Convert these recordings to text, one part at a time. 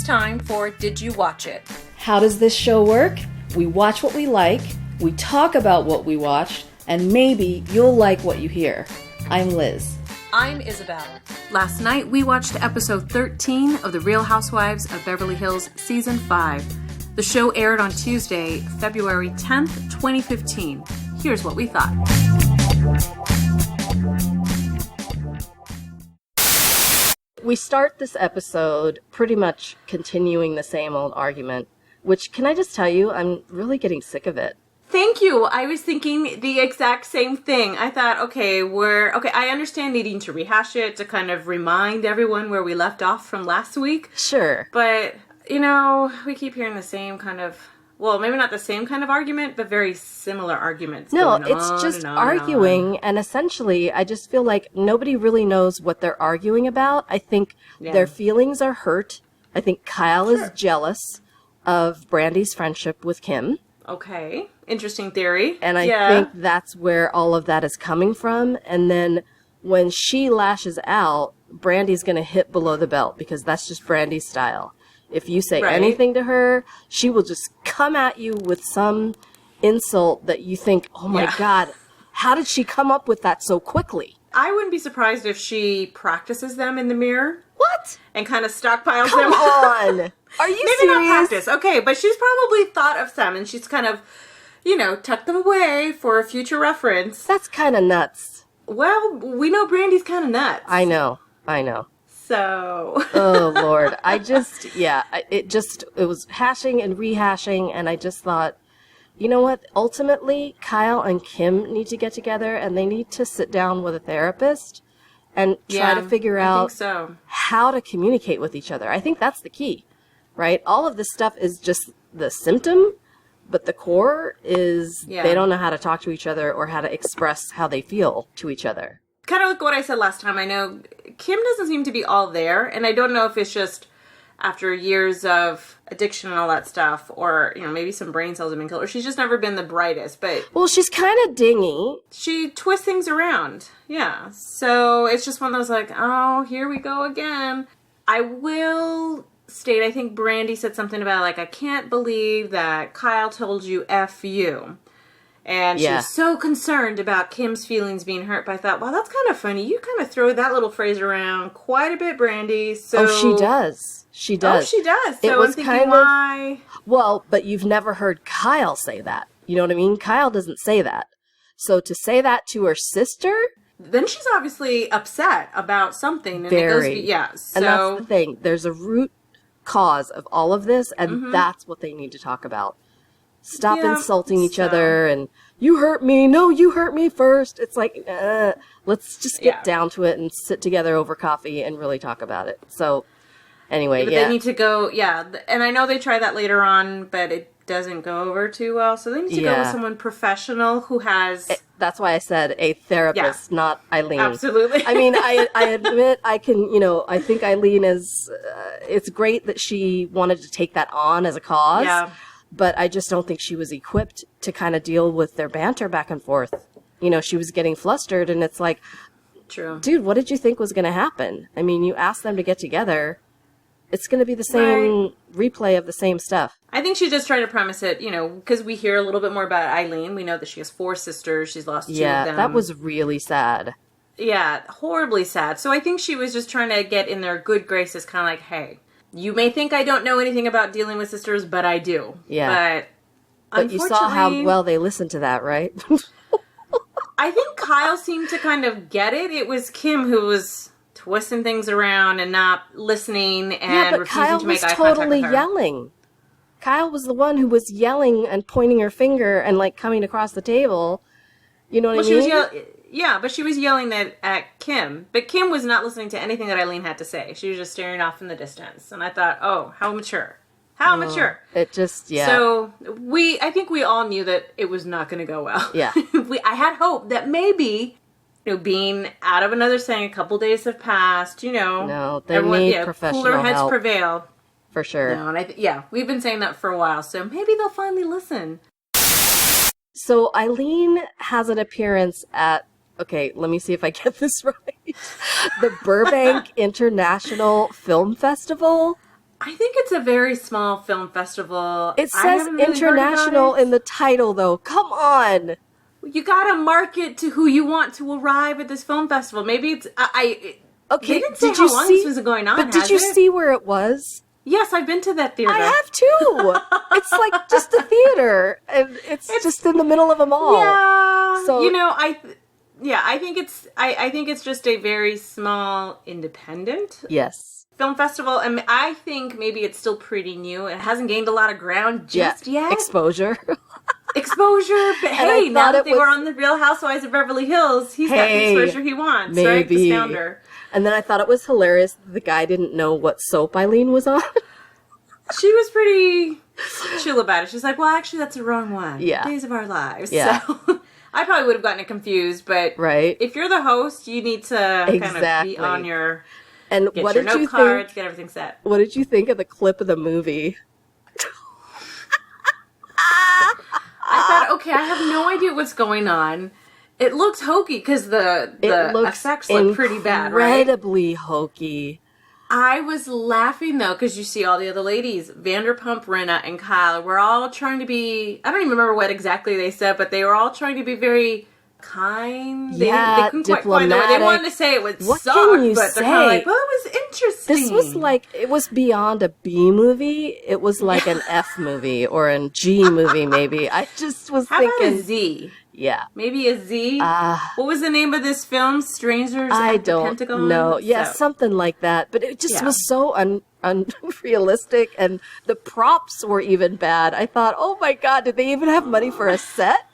It's time for Did You Watch It? How does this show work? We watch what we like, we talk about what we watched, and maybe you'll like what you hear. I'm Liz. I'm Isabelle. Last night we watched episode 13 of The Real Housewives of Beverly Hills Season 5. The show aired on Tuesday, February 10th, 2015. Here's what we thought. We start this episode pretty much continuing the same old argument, which, can I just tell you, I'm really getting sick of it. Thank you. I was thinking the exact same thing. I thought, I understand needing to rehash it to kind of remind everyone where we left off from last week. Sure. But, we keep hearing the same kind of, well, maybe not the same kind of argument, but very similar arguments. No, it's just arguing, and essentially, I just feel like nobody really knows what they're arguing about. I think their feelings are hurt. I think Kyle is jealous of Brandy's friendship with Kim. Okay. Interesting theory. And I think that's where all of that is coming from. And then when she lashes out, Brandy's going to hit below the belt because that's just Brandy's style. If you say anything to her, she will just come at you with some insult that you think, oh my God, how did she come up with that so quickly? I wouldn't be surprised if she practices them in the mirror. What? And kind of stockpiles Come them. on. Are you Maybe serious? not practice. Okay, but she's probably thought of some and she's kind of, tucked them away for a future reference. That's kind of nuts. Well, we know Brandy's kind of nuts. I know. So. Oh, Lord. It was hashing and rehashing, and I just thought, you know what? Ultimately, Kyle and Kim need to get together, and they need to sit down with a therapist and try to figure out how to communicate with each other. I think that's the key, right? All of this stuff is just the symptom, but the core is they don't know how to talk to each other or how to express how they feel to each other. Kind of like what I said last time, I know Kim doesn't seem to be all there, and I don't know if it's just after years of addiction and all that stuff, or, maybe some brain cells have been killed, or she's just never been the brightest, but... Well, she's kind of dingy. She twists things around, so it's just one of those oh, here we go again. I will state, I think Brandy said something about, I can't believe that Kyle told you F you. And she's so concerned about Kim's feelings being hurt. But I thought, wow, that's kind of funny. You kind of throw that little phrase around quite a bit, Brandy. So she does. She does. Oh, she does. It so was I'm thinking, why? Well, but you've never heard Kyle say that. You know what I mean? Kyle doesn't say that. So to say that to her sister... Then she's obviously upset about something. And Very. It goes, so... And that's the thing. There's a root cause of all of this, and that's what they need to talk about. Stop insulting each other and you hurt me. No, you hurt me first. It's let's just get down to it and sit together over coffee and really talk about it. So anyway, But they need to go, and I know they try that later on, but it doesn't go over too well. So they need to go with someone professional who has... That's why I said a therapist, not Eileen. Absolutely. I mean, I admit I can, I think Eileen is, it's great that she wanted to take that on as a cause. Yeah. But I just don't think she was equipped to kind of deal with their banter back and forth. She was getting flustered, and it's like, true, dude, what did you think was going to happen? I mean, you asked them to get together. It's going to be the same replay of the same stuff. I think she just tried to premise it, because we hear a little bit more about Eileen. We know that she has 4 sisters. She's lost 2 of them. Yeah, that was really sad. Yeah, horribly sad. So I think she was just trying to get in their good graces, kind of like, hey... You may think I don't know anything about dealing with sisters, but I do. Yeah. But you saw how well they listened to that, right? I think Kyle seemed to kind of get it. It was Kim who was twisting things around and not listening and refusing to make eye contact with her. Kyle was totally yelling. Kyle was the one who was yelling and pointing her finger and, coming across the table. You know what I mean? But she was yelling at Kim. But Kim was not listening to anything that Eileen had to say. She was just staring off in the distance. And I thought, oh, how mature. How mature. It just, So, I think we all knew that it was not going to go well. Yeah. I had hope that maybe, being out of another setting, a couple days have passed, No, they need professional cooler heads help. Prevail. For sure. No, and we've been saying that for a while. So maybe they'll finally listen. So Eileen has an appearance at, okay, let me see if I get this right, the Burbank International Film Festival. I think it's a very small film festival. It says really international in the title, though. Come on. You gotta market to who you want to arrive at this film festival. Maybe it's... Okay, they didn't say how long this was going on, but did you see where it was? Yes, I've been to that theater. I have too. It's like just a theater, and it's just in the middle of a mall. Yeah. So I think it's just a very small independent. Yes. Film festival, and I think maybe it's still pretty new. It hasn't gained a lot of ground just yet. Exposure. But hey, now that they were on the Real Housewives of Beverly Hills, he's got the exposure he wants, right? The founder. And then I thought it was hilarious that the guy didn't know what soap Eileen was on. She was pretty chill about it. She's like, well, actually, that's the wrong one. Yeah. Days of Our Lives. Yeah. So I probably would have gotten it confused, but if you're the host, you need to kind of be on your... And get what your did you note cards, get everything set. What did you think of the clip of the movie? I thought, okay, I have no idea what's going on. It looks hokey because the effects look pretty bad, right? Incredibly hokey. I was laughing, though, because you see all the other ladies, Vanderpump, Rinna, and Kyle, were all trying to be, I don't even remember what exactly they said, but they were all trying to be very... kind. They couldn't quite find the way. They wanted to say it would suck, but they're kind of like, well, it was interesting. This was like, it was beyond a B movie. It was like an F movie or a G movie, maybe. I just was thinking. How about a Z? Yeah. Maybe a Z? What was the name of this film? Strangers at the Pentagon? I don't know. Yeah, something like that. But it just was so unrealistic, and the props were even bad. I thought, oh my God, did they even have money for a set?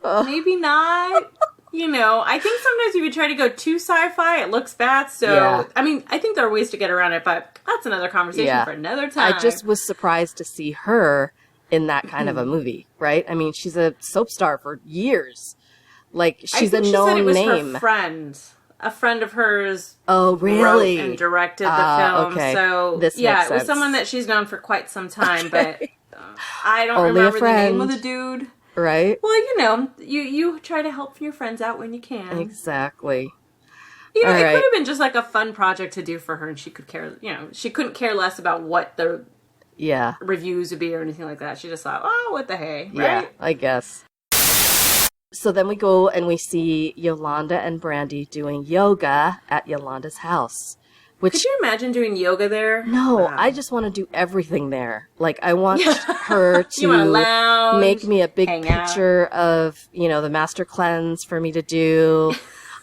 Maybe not. I think sometimes if you try to go too sci-fi, it looks bad. So, I mean, I think there are ways to get around it, but that's another conversation for another time. I just was surprised to see her in that kind of a movie, right? I mean, she's a soap star for years. Like, she's a known name. Her friend. A friend of hers wrote and directed the film. Okay. So, this makes sense. It was someone that she's known for quite some time, but I don't remember the name of the dude. Right? Well, you try to help your friends out when you can. Exactly. It could have been just like a fun project to do for her, and she could care. She couldn't care less about what the reviews would be or anything like that. She just thought, oh, what the hey, right? Yeah, I guess. So then we go and we see Yolanda and Brandi doing yoga at Yolanda's house. Could you imagine doing yoga there? No, wow. I just want to do everything there. Like, I want her to make me a big picture of, the master cleanse for me to do.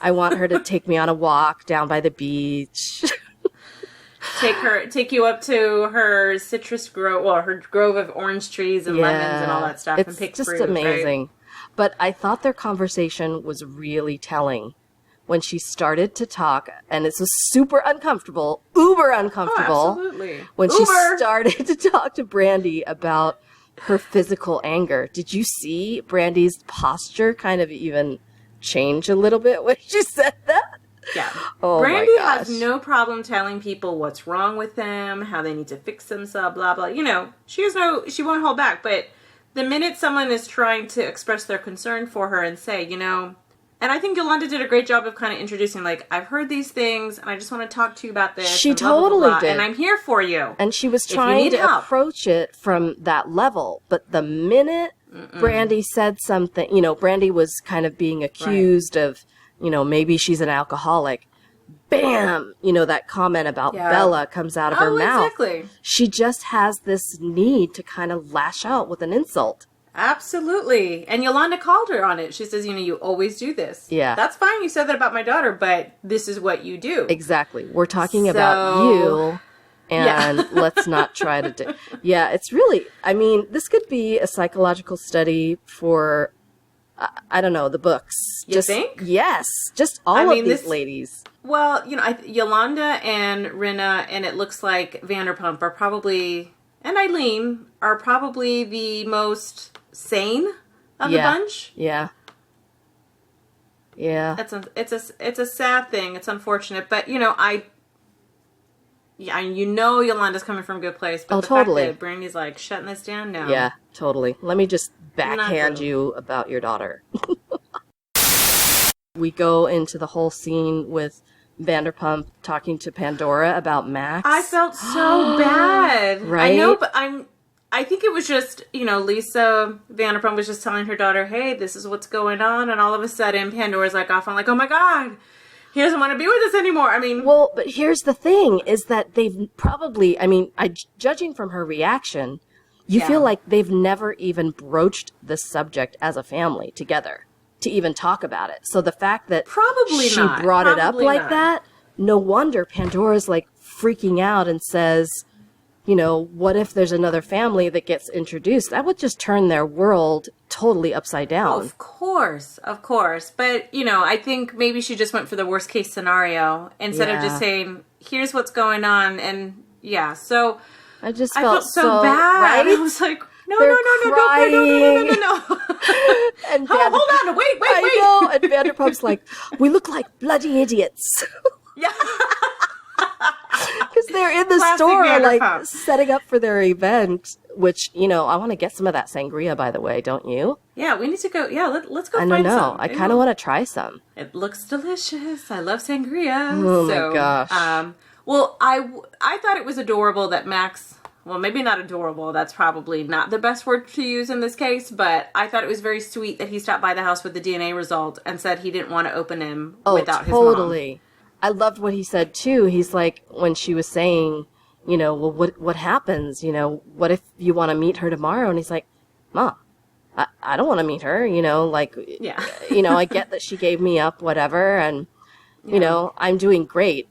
I want her to take me on a walk down by the beach. Take you up to her citrus grove, or her grove of orange trees and lemons and all that stuff, and pick fruit. It's just amazing. Right? But I thought their conversation was really telling. When she started to talk, and it was super uncomfortable, uber uncomfortable. Oh, absolutely. When she started to talk to Brandy about her physical anger. Did you see Brandy's posture kind of even change a little bit when she said that? Yeah. Oh, Brandy my gosh. has no problem telling people what's wrong with them, how they need to fix themselves, blah, blah. She won't hold back. But the minute someone is trying to express their concern for her and say, and I think Yolanda did a great job of kind of introducing, like, I've heard these things, and I just want to talk to you about this. She blah, blah, totally blah, blah, did. And I'm here for you. And she was trying to approach it from that level. But the minute Brandy said something, Brandy was kind of being accused of, maybe she's an alcoholic. Bam! That comment about Bella comes out of her mouth. Exactly. She just has this need to kind of lash out with an insult. Absolutely. And Yolanda called her on it. She says, you always do this. Yeah. That's fine. You said that about my daughter, but this is what you do. Exactly. We're talking about you, and let's not try to do... Yeah, it's really... I mean, this could be a psychological study for, I don't know, the books. You think? Yes. Just all of these ladies. Well, Yolanda and Rinna, and it looks like Vanderpump are probably... And Eileen are probably the most sane of the bunch. Yeah. Yeah. It's a sad thing. It's unfortunate, but Yolanda's coming from a good place. But the fact that Brandy's like shutting this down now. Yeah, totally. Let me just backhand you about your daughter. We go into the whole scene with Vanderpump talking to Pandora about Max. I felt so bad. Right? I know, but I think it was just, Lisa Vanderpump was just telling her daughter, hey, this is what's going on. And all of a sudden, Pandora's like off. I'm like, oh my God, he doesn't want to be with us anymore. I mean. Well, but here's the thing is that they've probably, judging from her reaction, you feel like they've never even broached this subject as a family together to even talk about it. So the fact that she brought it up like that, no wonder Pandora's like freaking out and says, what if there's another family that gets introduced? That would just turn their world totally upside down. Of course. But, I think maybe she just went for the worst case scenario instead of just saying, here's what's going on. And so I felt so bad. Right? I was like, no. And hold on, wait. I know. And Vanderpump's like, we look like bloody idiots. Yeah. Because they're in the Classic store, Vanderpump. like, setting up for their event, which, I want to get some of that sangria, by the way, don't you? Yeah, we need to go. Yeah, let's go I find don't know. some. I kind of want to try some. It looks delicious. I love sangria. Oh, my gosh. Well, I thought it was adorable that Max... Well, maybe not adorable. That's probably not the best word to use in this case. But I thought it was very sweet that he stopped by the house with the DNA result and said he didn't want to open him without his mom. Oh, totally. I loved what he said, too. He's like, when she was saying, well, what happens? What if you want to meet her tomorrow? And he's like, Mom, I don't want to meet her. Yeah. I get that she gave me up, whatever. And, I'm doing great.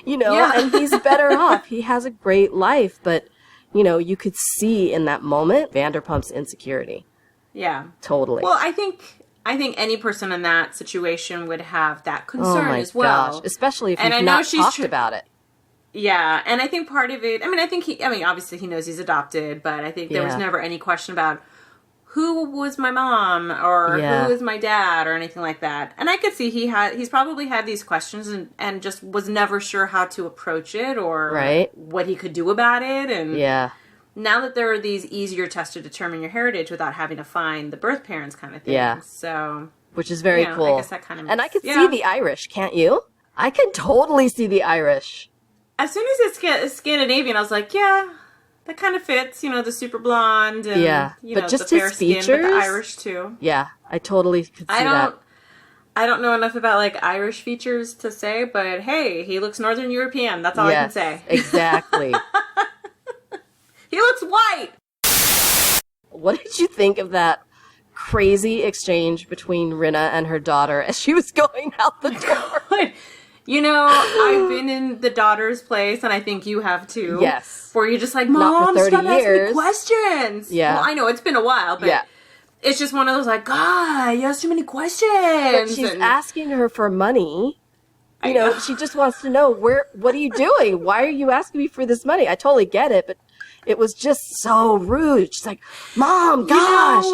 And he's better off. He has a great life, but, you could see in that moment Vanderpump's insecurity. Yeah. Totally. Well, I think any person in that situation would have that concern as well. Gosh. Especially if you've not talked about it. Yeah, and I think part of it, obviously he knows he's adopted, but I think there was never any question about who was my mom or who was my dad or anything like that. And I could see he's probably had these questions and just was never sure how to approach it or what he could do about it. And now that there are these easier tests to determine your heritage without having to find the birth parents kind of thing. Yeah. So, which is very cool. I guess that kind of and I could see the Irish, can't you? I can totally see the Irish. As soon as it's Scandinavian, I was like, yeah, that kind of fits, the super blonde and but just the fair his features, skin, but the Irish too. Yeah, I totally could see that. I don't know enough about like Irish features to say, but hey, he looks Northern European. That's all I can say. Exactly. He looks white. What did you think of that crazy exchange between Rinna and her daughter as she was going out the door? I've been in the daughter's place, and I think you have too. Yes. Where you're just like, Mom, stop asking me questions. Yeah. Well, I know it's been a while, but it's just one of those like, God, you ask too many questions. But she's asking her for money. She just wants to know, what are you doing? Why are you asking me for this money? I totally get it, but it was just so rude. She's like, Mom, gosh.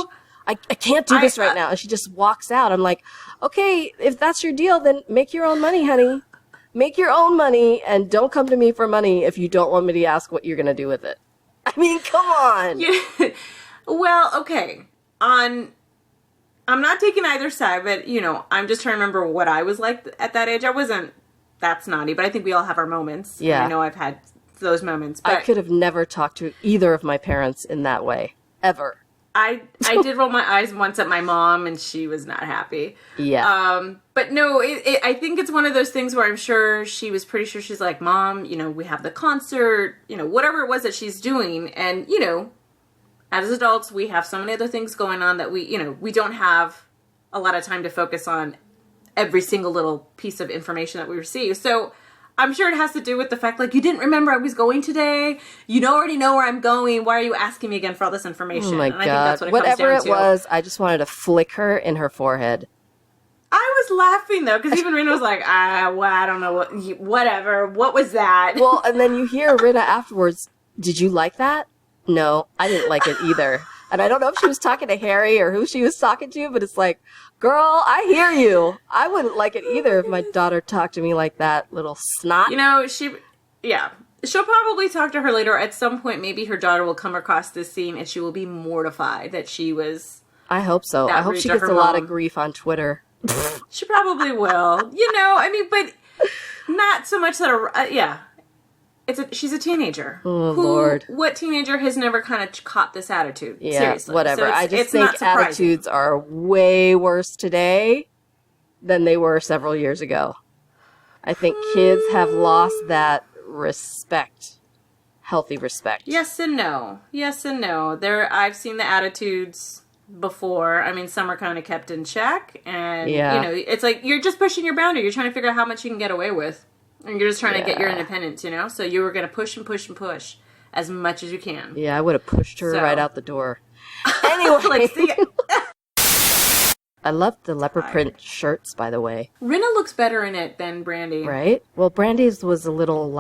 I can't do this right now. And she just walks out. I'm like, okay, if that's your deal, then make your own money, honey. Make your own money and don't come to me for money if you don't want me to ask what you're going to do with it. I mean, come on. Yeah. Well, okay. I'm not taking either side, but, I'm just trying to remember what I was like at that age. I wasn't that snotty, but I think we all have our moments. Yeah. I know I've had those moments. But I could have never talked to either of my parents in that way. Ever. I did roll my eyes once at my mom, and she was not happy. Yeah. But no, I think it's one of those things where I'm sure she was pretty sure she's like, Mom, we have the concert, whatever it was that she's doing. And, as adults, we have so many other things going on that we don't have a lot of time to focus on every single little piece of information that we receive. So I'm sure it has to do with the fact, like, you didn't remember I was going today. You already know where I'm going. Why are you asking me again for all this information? Oh, my and God. I think that's what Whatever comes down it was, I just wanted to flick her in her forehead. I was laughing, though, because even Rinna was like, well, I don't know, whatever. What was that? Well, and then you hear Rinna afterwards, did you like that? No, I didn't like it either. And I don't know if she was talking to Harry or who she was talking to, but it's like, girl, I hear you. I wouldn't like it either if my daughter talked to me like that, little snot. She'll probably talk to her later. At some point, maybe her daughter will come across this scene and she will be mortified that she was... I hope so. I hope she gets a lot of grief on Twitter. She probably will. But not so much that yeah. She's a teenager. Oh, Lord. What teenager has never kind of caught this attitude? Yeah, seriously. whatever. So I just think attitudes are way worse today than they were several years ago. I think kids have lost that respect. Healthy respect. Yes and no. Yes and no. I've seen the attitudes before. I mean, some are kind of kept in check. And, it's like you're just pushing your boundary. You're trying to figure out how much you can get away with. And you're just trying to get your independence, So you were going to push and push and push as much as you can. Yeah, I would have pushed her right out the door. Anyway. I love the leopard print shirts, by the way. Rinna looks better in it than Brandy. Right? Well, Brandy's was a little,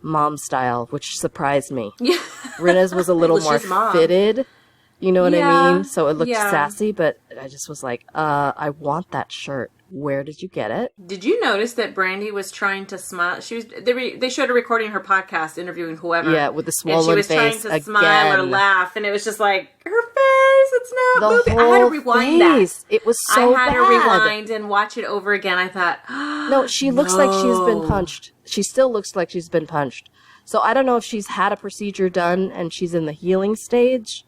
mom style, which surprised me. Yeah. Rinna's was a little more fitted. You know what I mean? So it looked sassy, but I just was like, I want that shirt. Where did you get it? Did you notice that Brandy was trying to smile? They showed her recording her podcast, interviewing whoever. Yeah, with the swollen face. And she was trying to smile or laugh, and it was just like, her face, it's not moving. I had to rewind that. It was so bad. I had to rewind and watch it over again. I thought, no, she looks like she's been punched. She still looks like she's been punched. So I don't know if she's had a procedure done and she's in the healing stage,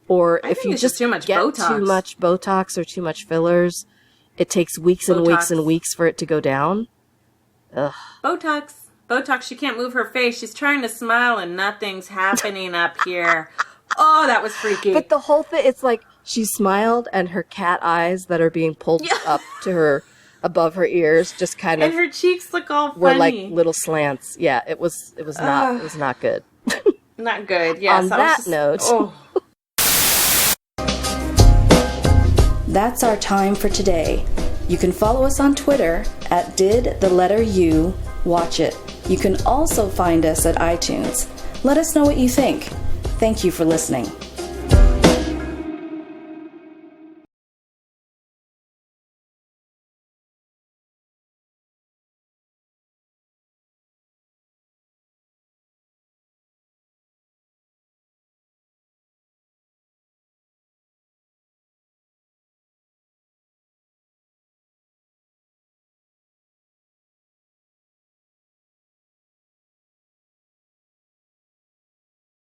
or if you just too much get Botox. Too much Botox or too much fillers. It takes weeks and weeks and weeks for it to go down. Ugh. Botox, she can't move her face. She's trying to smile and nothing's happening up here. Oh, that was freaky. But the whole thing, it's like she smiled and her cat eyes that are being pulled up to her, above her ears, just kind of. And her cheeks look all funny. Were like little slants. Yeah, it was not good. Not good, yes. On that note. Oh. That's our time for today. You can follow us on Twitter at @didthelletteru watch it. You can also find us at iTunes. Let us know what you think. Thank you for listening.